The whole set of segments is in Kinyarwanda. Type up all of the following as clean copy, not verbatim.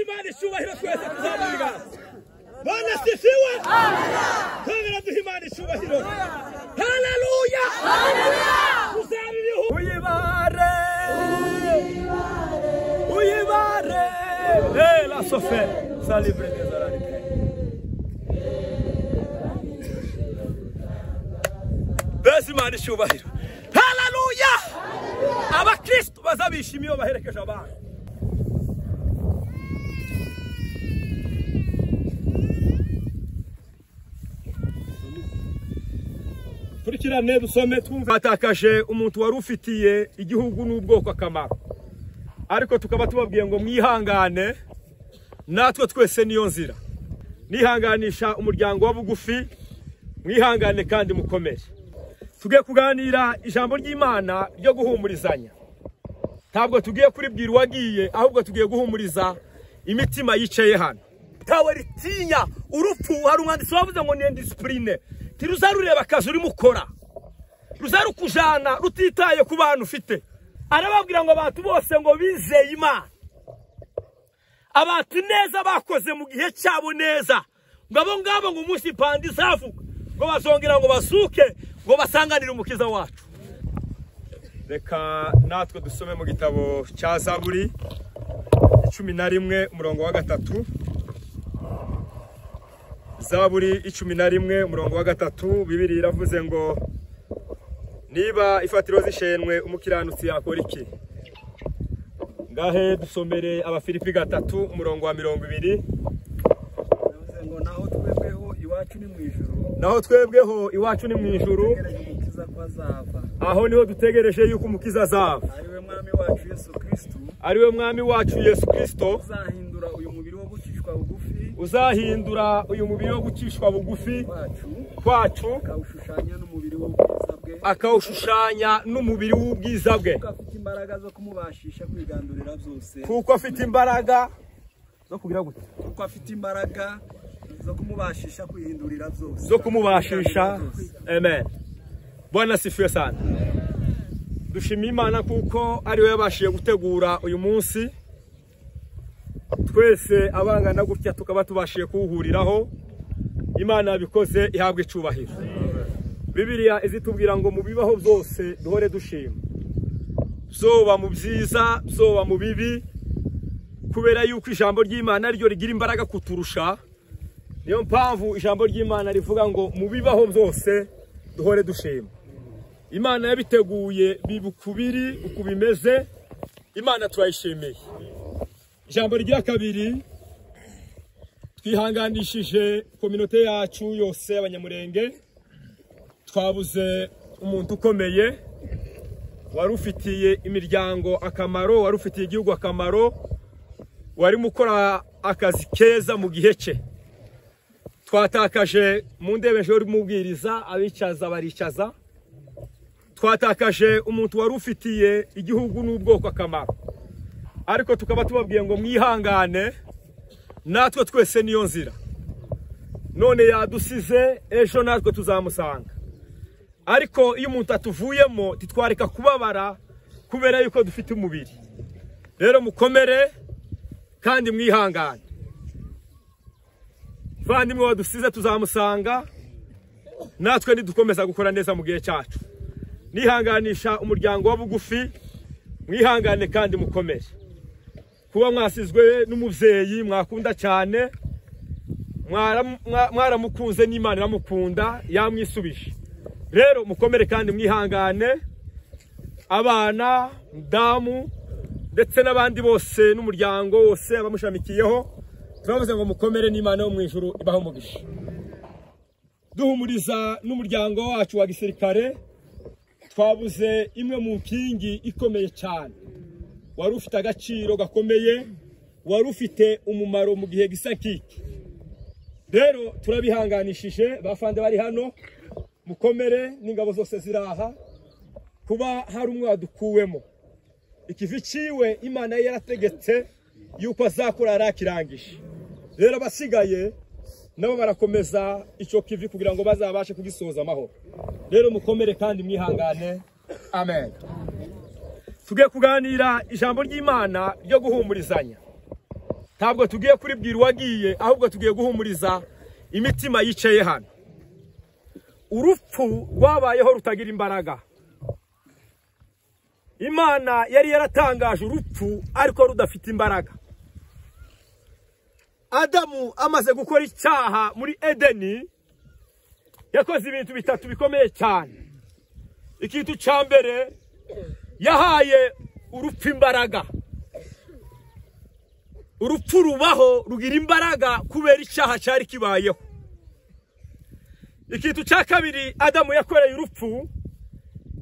Imana icyubahiro twese tuzamubiga. Bwana sifiwe. Amen. Duhe Imana icyubahiro. Haleluya. Tuzabiriho. Uyibare. La sofe. Salibre des arabes. Besi Imana icyubahiro. Haleluya. Abakristo bazabishimiye baherekeje abantu. Kurikirane dusome twumve. Batakaje umuntu wari ufitiye igihugu n'ubwoko akamaro, ariko tukaba tubabwiye ngo mwihangane, natwe twese niyo nzira. Nihanganisha umuryango wa bugufi, mwihangane kandi mukomere. Tugiye kuganira ijambo ry'Imana ryo guhumurizanya. Ntabwo tugiye kuribwira uwagiye, ahubwo tugiye guhumuriza imitima yicaye hano. Tawe ritinya urupfu. Hari umwanditsi wavuze ngo ni discipline. Tiruzarureba akazi uri mukora, ruzarukujana rutitaye ku bantu ufite. Arababwira ngo abantu bose ngo bizeye Imana, abantu neza bakoze mu gihe cyabo neza, ngo abo ngabo ngo umunsi pandi zavuga ngo bazongera ngo basuke ngo basanganire umukiza wacu. Reka natwe dusome mu gitabo cya Zaburi 11 umurongo wa 3. Zaburi 11 umurongo wa 3, Bibiliya iravuze ngo niba ifatiro zishenwe umukiranutsi yakora iki? Ngahe dusomere Abafilipi 3 umurongo wa 20. Bivuze ngo naho twebweho iwacu ni mu ijuru. Naho twebweho iwacu ni mu ijuru. Aho niho dutegereje yuko umukiza azava. Ariwe mwami wacu Yesu Kristo. Ariwe mwami wacu Yesu Kristo. Uzahindura uyu mubiri wo gucishwa bugufi. Uzahindura uyu mubiri wo gucishwa bugufi kwacu. Akawushushanya n'umubiri w'ubwiza bwe. Akawushushanya n'umubiri w'ubwiza bwe. Kuko afite imbaraga zo kumubashisha kwigandurira byose. Kuko afite imbaraga zo kugira gute? Kuko afite imbaraga zo kumubashisha kwihindurira byose. Zo kumubashisha. Amen. Bwana sifiwe sana. Dushimiye Imana kuko ari we yabashiye gutegura uyu munsi. Twese abangana gutya tukaba tubashiye kuwuhuriraho. Imana yabikoze ihabwe icubahiro. Bibiliya izitubwira ngo mu bibaho byose duhore dushima. Zoba mu byiza, zoba mu bibi, kubera yuko ijambo ry'Imana ryo rigira imbaraga kuturusha. Niyo mpamvu ijambo ry'Imana rivuga ngo mu bibaho byose duhore dushima. Imana yabiteguye bibukubiri uko bimeze. Imana turayishimiye. Ijambo rya kabiri, twihanganishije kominote yacu yose y'Abanyamurenge. Twabuze umuntu ukomeye wari ufitiye imiryango akamaro, wari ufitiye igihugu akamaro, wari mukora akazi keza mu gihe cye. Twatakaje mu ndebeje uri mubwiriza, abicaza baricaza. Twatakaje umuntu wari ufitiye igihugu n'ubwoko akamaro, ariko tukaba tubabwiye ngo mwihangane, natwe twese niyo nzira. None yadusize, ejo natwe tuzamusanga. Ariko iyo umuntu atuvuyemo titwareka kubabara kubera yuko dufite umubiri. Rero mukomere kandi mwihangane. Vandimwe wadusize tuzamusanga, natwe nidukomeza gukora neza mu gihe cyacu. Nihanganisha umuryango wa bugufi, mwihangane kandi mukomere. Kuba mwasizwe n'umuvyeyi mwakunda cyane, mwaramukunze n'Imana iramukunda yamwisubije. Rero mukomere kandi mwihangane. Abana, ndamu ndetse n'abandi bose n'umuryango wose abamushamikiyeho, turavuze ngo mukomere n'Imana yo mu ijuru ibaho umugisha. Duhumuriza n'umuryango wacu wa gisirikare. Twabuze imwe mu nkingi ikomeye cyane, wari ufite agaciro gakomeye, wari ufite umumaro mu gihe gisa kiki. Rero turabihanganishije bafande bari hano, mukomere n'ingabo zose ziraha. Kuba hari umwe wadukuwemo, ikivi ciwe Imana yarategetse yuko azakora arakirangije. Rero basigaye nabo barakomeza ico kivi kugira ngo bazabashe kugisoza amahoro. Rero mukomere kandi mwihangane. Amen. Tugiye kuganira ijambo ry'Imana ryo guhumurizanya. ntabwo tugiye kuribwira uwagiye, ahubwo tugiye guhumuriza imitima yicaye hano. Urupfu rwabayeho rutagira imbaraga. Imana yari yaratangaje urupfu ariko rudafite imbaraga. Adamu amaze gukora icyaha muri Edeni, yakoze ibintu bitatu bikomeye cyane. Ikintu cya mbere, yahaye urupfu imbaraga. Urupfu rubaho rugira imbaraga kubera icyaha cyari kibayeho. Ikintu cya kabiri, Adamu yakoreye urupfu,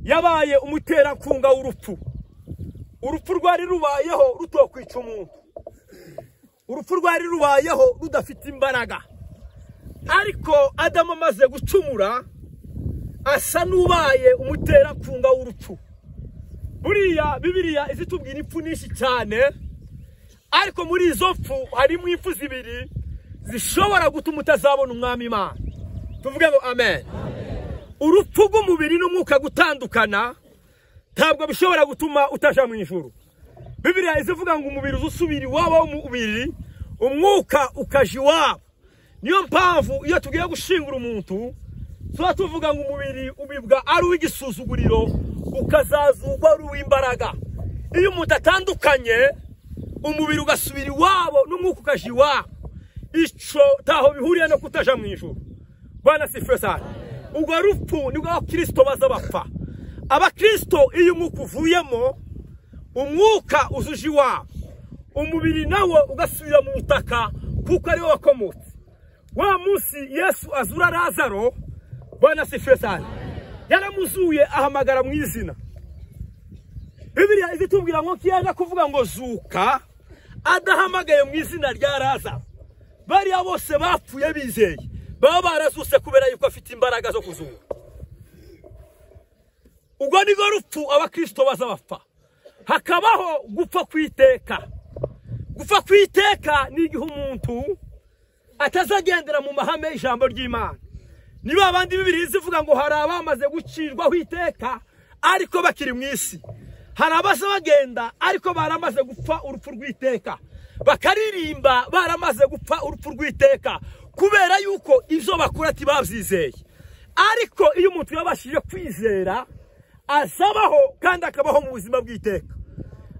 yabaye umuterakunga w'urupfu. Urupfu rwari rubayeho rutokwica umuntu. Urupfu rwari rubayeho rudafite imbaraga. Ariko Adamu amaze gucumura, asa n'ubaye umuterakunga w'urupfu. Buriya Bibiliya izitubwira impfu nyinshi cyane, ariko muri izo mpfu harimo impfu zibiri zishobora gutuma utazabona umwami Imana. Tuvuge ngo amen. Urupfu rw'umubiri n'umwuka gutandukana ntabwo bishobora gutuma utaja mu ijuru. Bibiliya izivuga ngo umubiri uzusubira iwabo w'umubiri, umwuka ukaja iwabo. Niyo mpamvu iyo tugiye gushingura umuntu, tuba tuvuga ngo umubiri ubibwa ari uw'igisuzuguriro, ukazazugwa ari uw'imbaraga. Iyo umuntu atandukanye, umubiri ugasubira iwabo n'umwuka ukaja iwabo, ico taho bihuriye no kutaja mu ijuru. Bwana sifiwe sana. Ubwo rupfu nibwo abakristo baza bapfa. Abakristo iyo umwuka uvuyemo, umwuka uzuje iwabo, umubiri nawo ugasubira mu butaka kuko ariwo wakomotse. Wa munsi Yesu azura Lazaro, Bwana sifiwe sana, yaramuzuye ahamagara mu izina. Bibiliya izitubwira ngo kiyaga kuvuga ngo zuka, adahamagaye mu izina rya Lazaro, bariya bose bapfuye bizeye, baba barazuse kubera yuko afite imbaraga zo kuzuka. Ubwo nibwo rupfu abakristo baza bapfa. Hakabaho gupfa kwiteka. Gupfa kwiteka ni igihe umuntu atazagendera mu mahame y'ijambo ry'Imana. Niba abandi Bibiliya zivuga ngo hari abamaze gucirwaho iteka ariko bakiri mu isi, hari abaza bagenda ariko baramaze gupfa urupfu rw'iteka, bakaririmba baramaze gupfa urupfu rw'iteka kubera yuko ivyo bakora tibavyizeye. Ariko iyo umuntu yabashije kwizera, azabaho kandi akabaho mu buzima bw'iteka.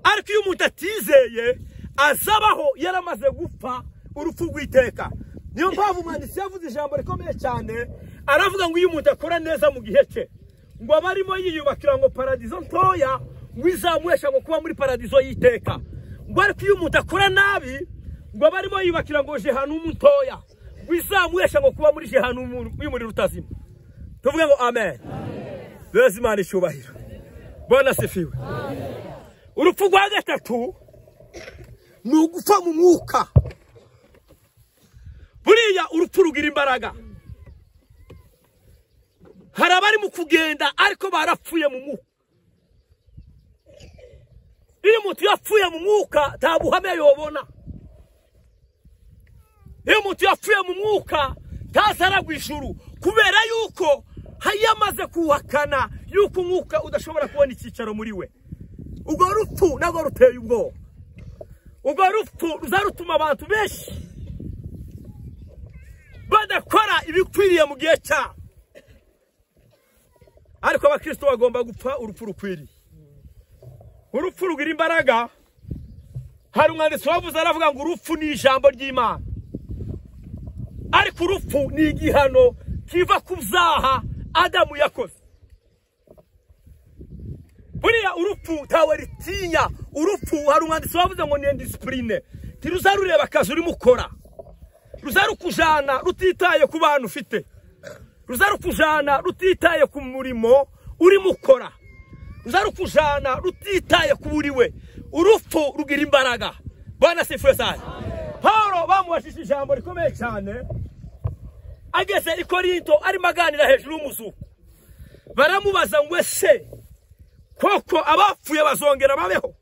Ariko iyo umuntu atizeye, azabaho yaramaze gupfa urupfu rw'iteka. Niyo mpamvu umwanditsi yavuze ijambo rikomeye cyane, aravuga ngo iyo umuntu akora neza mu gihe cye, ngo abarimo yiyubakira ngo paradizo ntoya, ngo izamuhesha ngo kuba muri paradizo y'iteka. Ngo ariko iyo umuntu akora nabi, ngo abarimo yiyubakira ngo jehanumu ntoya, ngo izamuhesha ngo kuba muri jehanumu y'umuriro utazima. Tuvuge ngo amen. Beza Imana icyubahiro. Bwana sifiwe. Urupfu rwa gatatu ni ugupfa mu mwuka. Buriya urupfu rugira imbaraga. Hari abari mu kugenda ariko barapfuye mu mwuka. Iyo umuntu yapfuye mu mwuka nta buhamya yobona. Iyo umuntu yapfuye mu mwuka ntazaragwa ijuru, kubera yuko hayamaze kuhakana yuko umwuka udashobora kubona icyicaro muri we. Ubwo rupfu nagwo ruteye ubwoba. Ubwo rupfu ruzarutuma abantu benshi badakora ibikwiriye mu gihe cyabo. Ariko abakristo bagomba gupfa urupfu rukwiriye. Urupfu rugira imbaraga. Hari umwanditsi wavuze aravuga ngo urupfu ni ijambo ry'Imana. Ariko urupfu ni igihano kiva ku byaha Adamu yakoze. Buriya urupfu tawe ritinya. Urupfu hari umwanditsi wavuze ngo ni indiscipline. Tiruzarureba akazi urimo ukora. Ruzarukujana rutitaye ku bantu ufite. Ruzarukujana rutitaye ku murimo urimo ukora. Ruzarukujana rutitaye ku buriwe. Urupfu rugira imbaraga. Bwana sifiwe sana. Paulo bamubashije ijambo rikomeye cyane. Ageze i Korinto ari maganira hejuru y'umuzuko. Baramubaza ngo ese koko abapfuye bazongera babeho?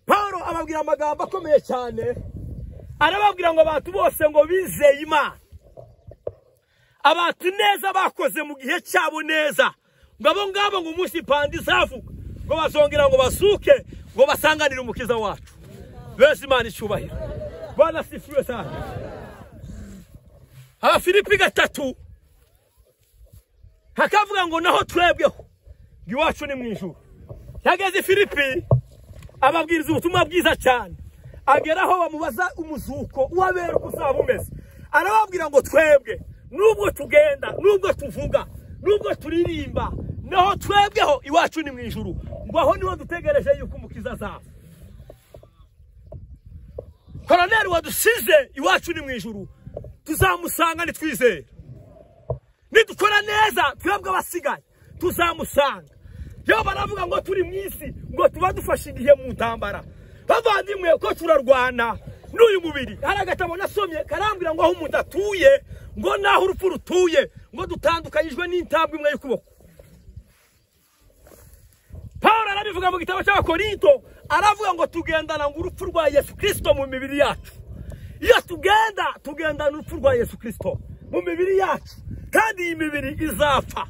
Paulo ababwira amagambo akomeye cyane. Arababwira ngo abantu bose ngo bizeye Imana. Abantu neza bakoze mu gihe cyabo neza. Ngo abo ngabo ngo umunsi pandi zavuga ngo bazongera ngo basuke ngo basanganire umukiza wacu. Beza Imana icyubahiro. Bwana sifiwe sana. Abafilipi 3 hakavuga ngo naho twebweho iwacu ni mu ijuru. Yageze Filipi ababwiriza ubutumwa bwiza cyane, ageraho bamubaza umuzuko wabera kuzaba umeze. Arababwira ngo twebwe nubwo tugenda, nubwo tuvuga, nubwo turirimba, naho twebweho iwacu ni mu ijuru. Ngo aho niho dutegereje yuko umukiza azava. Koloneli wadusize iwacu ni mu ijuru, tuzamusanga nitwizera. Nidukora neza twebwe abasigaye tuzamusanga. Yo baravuga ngo turi mu isi, ngo tuba dufashe igihe mu ntambara. Bavandimwe ko turarwana n'uyu mubiri. Hari agatabo nasomye karambwira ngo aho umuntu atuye, ngo naho urupfu rutuye, ngo dutandukanyijwe n'intambwe imwe y'ukuboko. Paulo arabivuga mu gitabo cy'Abakorinto, aravuga ngo tugendana ngo urupfu rwa Yesu Kristo mu mibiri yacu. Iyo tugendana urupfu rwa Yesu Kristo mu mibiri yacu, kandi iyi mibiri izapfa.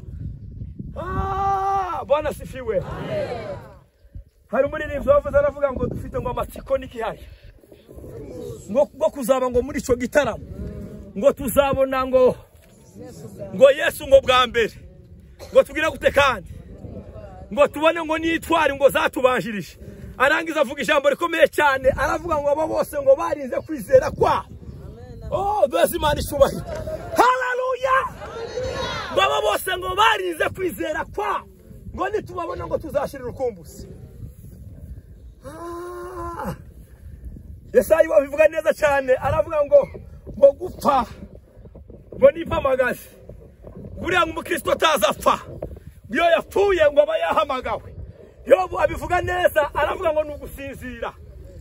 Bwana sifiwe. Hari umuririmbyi wavuze aravuga ngo dufite ngo amatsiko n'ikihari, ngo kuzaba ngo muri ico gitaramo, ngo tuzabona ngo Yesu ngo bwa mbere, ngo tugira gute kandi ngo tubone ngo nitwari ngo zatubanjirije. Arangiza avuga ijambo rikomeye cyane, aravuga ngo abo bose ngo barinze kwizera kwa. Bese Imana ishubahira. Haleluya. Ngo abo bose ngo barinze kwizera kwa, ngo nitubabona ngo tuzashira urukumbuzi. Yesaya babivuga neza cyane, aravuga ngo gupfa ngo nipamagaze. Buriya umukristo atazapfa, iyo yapfuye ngo aba yahamagawe. Yobu abivuga neza, aravuga ngo nugusinzira.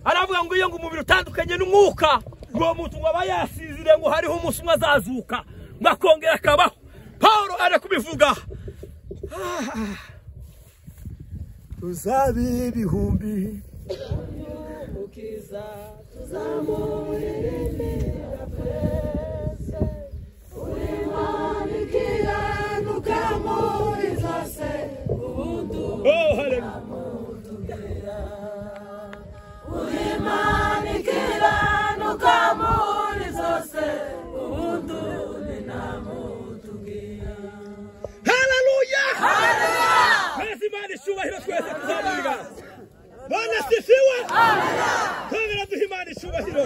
Aravuga ngo iyo ngo umubiri utandukanye n'umwuka, ngo muntu ngo aba yasinzire, ngo hariho umunsi umwe azazuka, ngo akongera akabaho. Paulo arakubivuga. Tuzabe ibihumbi ukiza tuzamuririmbira twese, ulimanikira nukamuri zose ubuntu. Haleluya. Ulimanikira nukamuri zose ubuntu ninamutugira. Haleluya. Haleluya. Bese Imana ishubahiro twese tuzamuriga. Bwana sifiwe. Haleluya. Twongera duha Imana ishubahiro.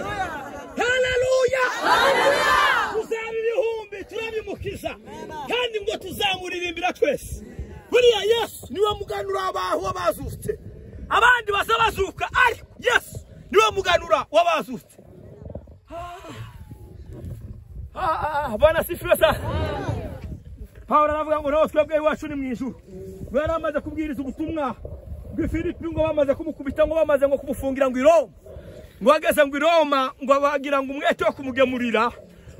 Haleluya. Haleluya. Tuzaba ibihumbi turabimukiza, kandi ngo tuzamuririmbira twese. Buriya Yesu niwe muganura abaho wabazutse. Abandi bazabazuka, ariko Yesu niwe muganura wabazutse. Bwana sifiwe sana. Paulo aravuga ngo naho twebwe iwacu ni mu ijuru. Bari amaze kubwiriza ubutumwa bw'Filipi, ngo bamaze kumukubita, ngo bamaze ngo kumufungira ngo i Roma. Ngo ageze ngo i Roma, ngo bagira ngo umwete wo kumugemurira,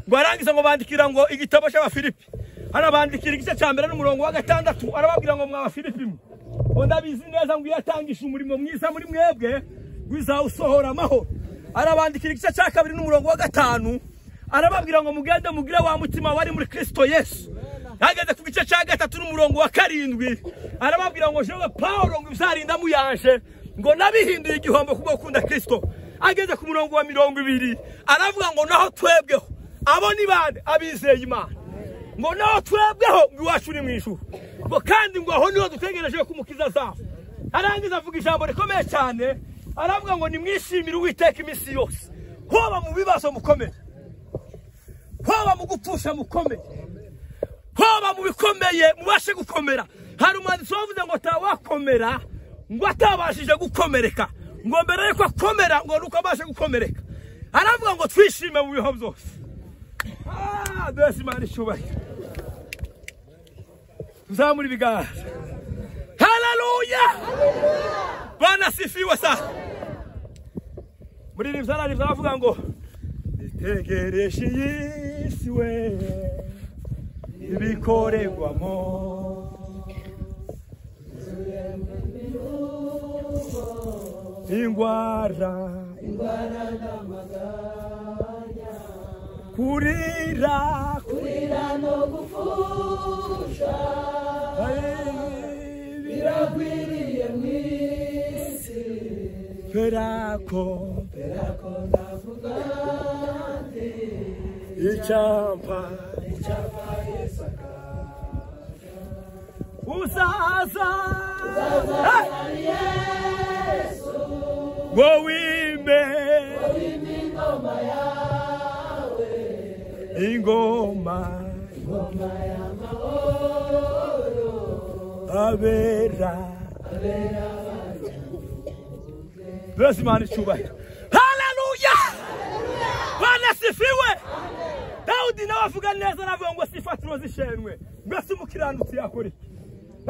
ngo arangiza ngo bandikira ngo igitabo cy'Abafilipi. Arabandikira igice cya mbere n'umurongo wa 6, arababwira ngo mw'Abafilipi, ngo ndabizi neza ngo yatangisha umurimo mwiza muri mwebwe, gwizawusohora amahoro. Arabandikira igice cya 2 n'umurongo wa 5, arababwira ngo mugende mugire wa mutima wari muri Kristo Yesu. Ageze ku gice cya 3 n'umurongo wa 7, arababwira ngo jewe Paulo ngo izarinda muyanje, ngo nabihinduye igihombo kubwo gukunda Kristo. Ageze ku murongo wa 20, aravuga ngo naho twebweho abo ni bande abizeye Imana, ngo naho twebweho ngo iwacu ni mu ijuru, ngo kandi ngo aho niho dutegereje kumukiza azava. Arangiza avuga ijambo rikomeye cyane, aravuga ngo nimwishimire Uwiteka iminsi yose, hoba mu bibazo mukomeye, hoba mu gupfusha mukomeye, hoba mu bikomeye mubashe gukomera. Hari umwanditsi wavuze ngo tawakomera ngo atabashije gukomereka, ngo mbere yuko akomera ngo nuko abashe gukomereka. Aravuga ngo twishime mu biho byose. Bese Imana ishubahiro. Tuzamuri biganza. Haleluya. Bwana sifiwe sana. Muri rimzara rizavuga ngo nitegereje Yesu we ibikorerwamo, ingwara n'amaganya, kurira no gupfusha, biragwiriye mw'isi, perako Icyampa uzaza wawime ingoma abera Bless man icyubahiro. Hallelujah! Bwana sifiwe. Daudi nawe avuga neza navuga ngo sifatiro zishenwe. Mbese umukiranutsi yakora iki?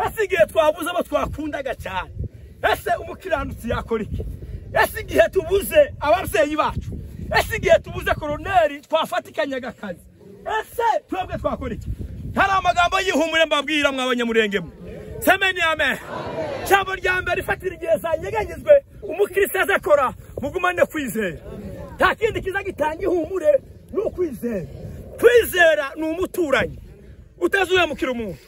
Ese igihe twabuze abo twakundaga cyane. Ese umukiranutsi yakora iki? Ese igihe tubuze ababyeyi bacu. Ese igihe tubuze koroneri twafatikanyaga akazi. Ese twebwe twakora iki? Hari amagambo y'ihumure mbabwira mw'abanyamurenge mwe. Semeni amen. Jambo rya mbere ifatira igihe zanyeganyezwe umukristo azakora mugumane kwizera. Nta kindi kiza gitanga ihumure no kwizera. Kwizera ni umuturanyi utazuye mukira umuntu.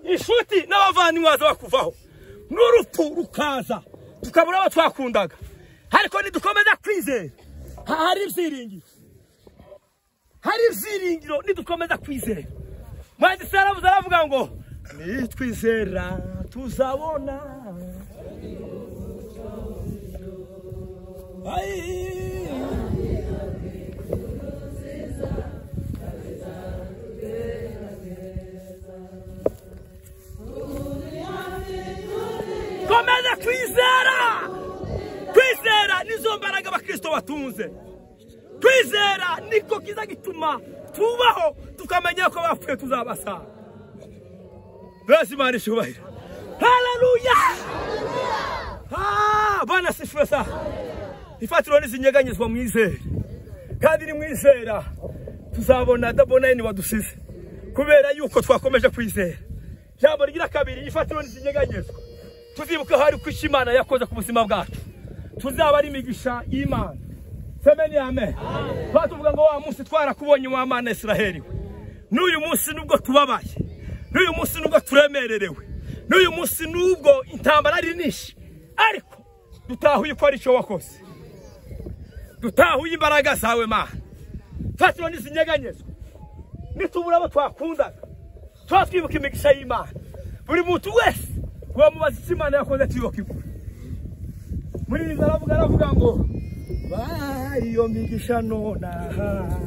Inshuti n'abavandimwe baza bakuvaho n'urupfu rukaza tukabura abo twakundaga. Ariko nidukomeza kwizera hari ibyiringiro. Hari ibyiringiro nidukomeza kwizera. Mwanditsi aravuga ngo nitwizera tuzabona. Komeza kwizera. Kwizera nizo mbaraga abakristo batunze. Kwizera niko kiza gituma tubaho tukamenya ko bapfuye tuzabasanga. Bless man icyubahiro. Hallelujah! Bwana sifiwe sana. Ifatiro nizinyeganyezwa mwizera. Kandi ni mwizera tuzabona dabona ni wadusize. Kubera yuko twakomeje kwizera. Jambo rigira kabiri ifatiro nizinyeganyezwa. Tuzibuka hari ku Imana yakoze ku buzima bwacu. Tuzaba ari imigisha y'Imana. Semeni amen. Batuvuga ngo wa munsi twarakubonye wa Mana Israeli. N'uyu munsi nubwo tubabaye. N'uyu munsi nubwo turemererewe. N'uyu munsi nubwo intambara ari nishi. Ariko dutahuye ko ari cyo wakoze. Dutahuye imbaraga zawe Mana. Fatiro nizinyeganyezwa. Nitubura abo twakundaga. Twatwibuka imigisha y'Imana. Buri muntu wese wamubaza Imana yakoze tuyokigura. Muri izo aravuga ngo bariyo migisha nonaha.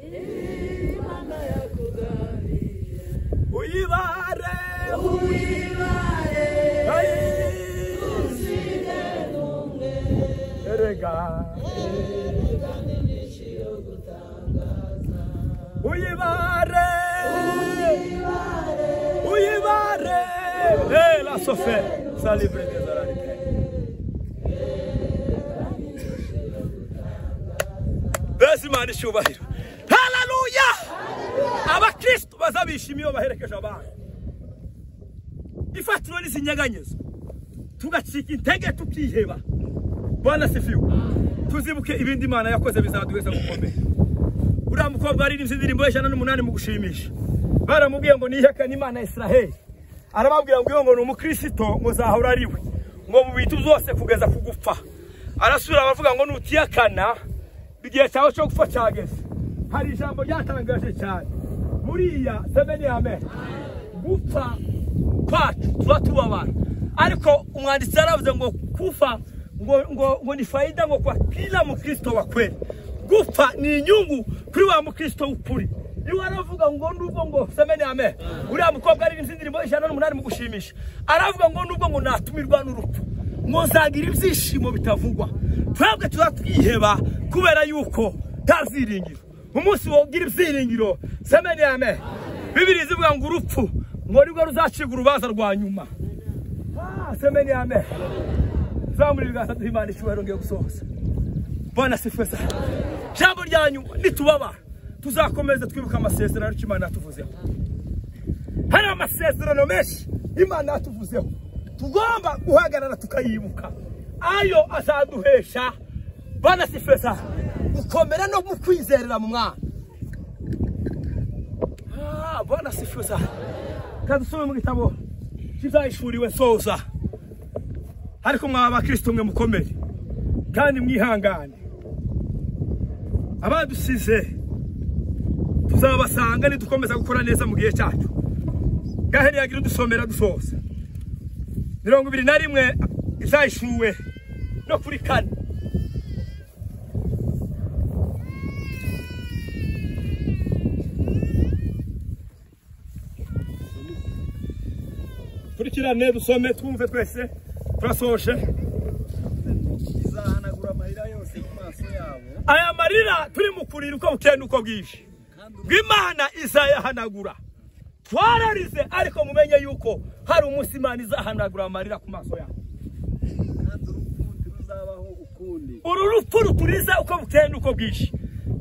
Imana yakugariye. Uyibare. Usige numwe. Erega n'imishiro gutangaza. Uyibare. La sofre sa libre des arabes. Besi mani cyubahiro. Hallelujah! Abakristo bazabishimiye baherekeje abantu. Ifatiro nizinyeganyezwa. Tugacika intege tukiheba. Bwana sifiwe. Tuzibuke ibindi Imana yakoze bizaduheza gukomera. Uriya mukobwa ari indirimbo y'Ijana mu gushimisha. Baramubwiye ngo niheka n'Imana ya Israeli. Arababwira ngo ni umukristo muzahora ariwe. Ngo mu bintu byose kugeza kugupfa. Arasubira abavuga ngo nutiyakana bigiye cyaho cyo gupfa cyageze. Hari ijambo ryatangaje cyane. Muriya semeni amen. Gupfa kwacu tubatubabara. Ariko umwanditsi aravuze ngo kufa ngo ni faida ngo kwa kila mukristo wa kweli. Gupfa ni inyungu kuri wa mukristo ukuri. Niwe aravuga ngo nubwo ngo semeni amen. Uriya mukobwa ari indirimbo y'Ijana mu gushimisha. Aravuga ngo nubwo ngo natumirwa n'urupfu. Ngo nzagira ibyishimo bitavugwa. Twebwe tuzatwiheba kubera yuko taziringiro. Umunsi wogira ibyiringiro semeni amen. Bibiliya ivuga ngo urupfu ngo nibwo ruzacibwa urubanza rwa nyuma. Semeni amen. Zamuri biganza Imana icyubahiro ngiye gusohoza. Bwana sifiwe sana. Jambo ryanyu nitubaba tuzakomeza twibuka amasezerano y'Imana yatuvuzeho. Hari amasezerano menshi Imana yatuvuzeho. Tugomba guhagarara tukayibuka. Ayo azaduhesha Bwana sifiwe sana. Gukomera no kwizerera mu Mwana. Bwana sifiwe sana. Kadusome mu gitabo kizayishuriwe soza. Ariko mwaba Kristo mwe mukomere. kandi mwihangane. Abadusize tuzabasanga nidukomeza gukora neza mu gihe cyacu. Gaheri yagira dusomera dusoza 21 izayishuwe no kuri 4. Kurikirane dusome twumve twese turasoje. Izahanagura amarira yose ku maso yabo. Aya marira turi mu kurira uko bukeye uko bwije. Bw'Imana izayahanagura. Twararize ariko mumenye yuko hari umunsi Imana izahanagura amarira ku maso yabo. Kandi urupfu ruzabaho ukundi. Uru rupfu ruturiza uko bukeye uko bwije.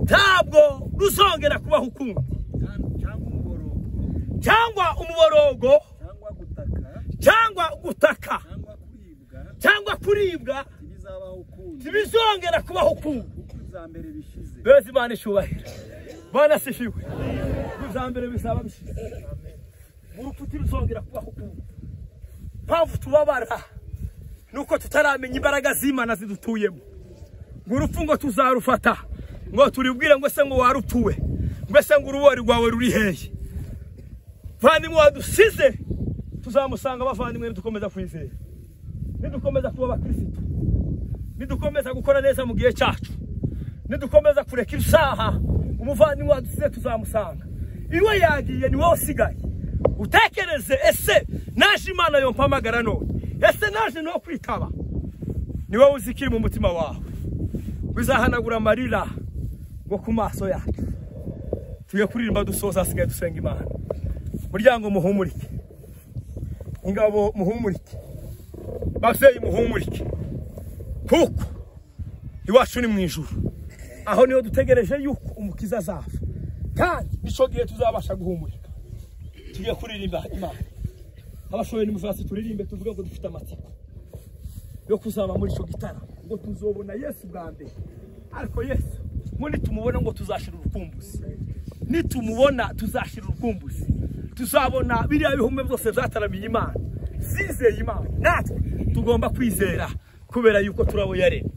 Ntabwo ruzongera kubaho ukundi. Cyangwa umuborogo. Cyangwa gutaka. Cyangwa kuribwa. Tibizongera kubaho ukundi. Beza Imana ishubahira. Bana sifiwe. Kuzambere bisaba bishize. Urupfu ruzongera kubaho ukundi. Mpamvu tubabara nuko tutaramenya imbaraga z'Imana zidutuyemo. Urupfu ngo tuzarufata ngo turibwire ngo se ngo warupfuwe, ngo se ngo urubori rwawe ruri hehe. Vandimwe wadusize tuzamusanga bavandimwe dukomeza kwizera. Nidukomeza kuba abakristo. Nidukomeza gukora neza mu gihe cyacu. Nidukomeza kureka isaha umuvandimwe wadusize tuzamusanga. Iwe yagiye ni wowe usigaye. Utekereze ese naje Imana yompamagara none. Ese naje no kwitaba. Ni wowe uzikiri mu mutima wawe. Bizahanagura amarira ngo ku maso yacu. Tuye kuririmba dusoza asigaye dusenga Imana. Muryango muhumurike. Ingabo muhumurike. Bavyeyi muhumurike. Kuko iwacu ni mu ijuru. Aho niho dutegereje yuko umukiza azava. Kandi nico gihe tuzabasha guhumurika. Tugiye kuririmba Imana. Abashoboye ni muvasi turirimbe tuvuga ngo dufite amatsiko yo kuzaba muri ico gitara ngo tuzobona Yesu bwa mbere. Ariko Yesu muri tumubona ngo tuzashira urukumbuzi. Nitumubona tuzashira urukumbuzi. Tuzabona biriya bihume byose byataramiye Imana. Sizeye Imana. Natwe tugomba kwizera kubera yuko turabo yaremye.